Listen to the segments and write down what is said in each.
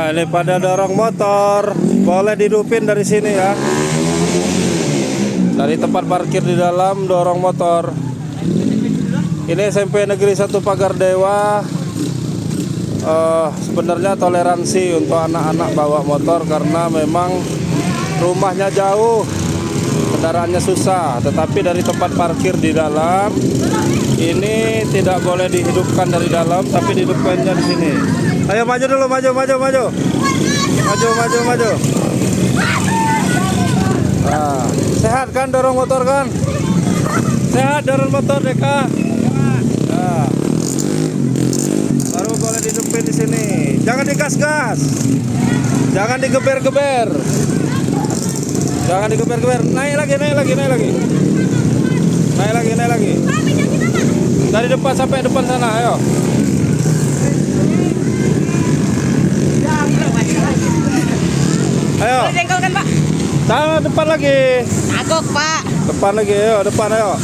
Nah, ini pada dorong motor, boleh dihidupin dari sini ya. Dari tempat parkir di dalam dorong motor. Ini SMP Negeri 1 Pagar Dewa. Sebenarnya toleransi untuk anak-anak bawa motor karena memang rumahnya jauh, kendaraannya susah. Tetapi dari tempat parkir di dalam ini tidak boleh dihidupkan dari dalam, tapi dihidupkannya di sini. Ayo maju dulu, maju. Nah, sehat kan dorong motor kan? Sehat dorong motor Deka. Nah, baru boleh dihidupin di sini. Jangan digas-gas. Jangan digeber-geber. Naik lagi. Dari depan sampai depan sana, ayo. Ayo. Jengkol kan, Pak? Sana depan lagi. Agok, Pak. Depan lagi, ayo, depan ayo.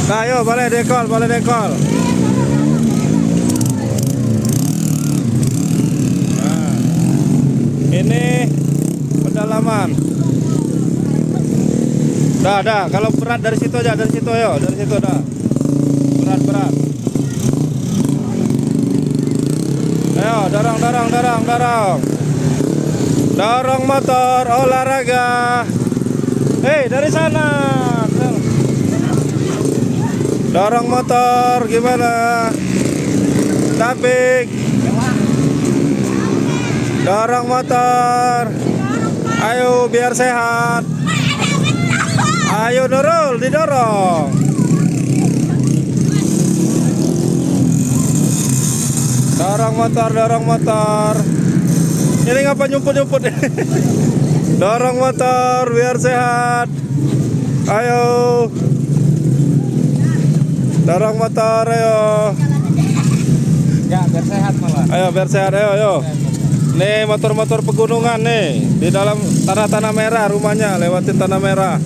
Nah, ayo, boleh dekol. Nah, ini pedalaman. Dah. Kalau berat dari situ aja, dari situ ayo, dari situ dah. Berat. Ayo, dorong. Dorong motor, olahraga. Hei, dari sana. Dorong motor, gimana? Tapik. Dorong motor. Ayo, biar sehat. Ayo, Nurul, didorong. Dorong motor. Ini ngapa nyumput? Dorong motor biar sehat. Ayo. Dorong motor, ayo. Ya, biar sehat malah. Ayo biar sehat, ayo. Nih motor-motor pegunungan nih di dalam tanah-tanah merah rumahnya, lewatin tanah merah.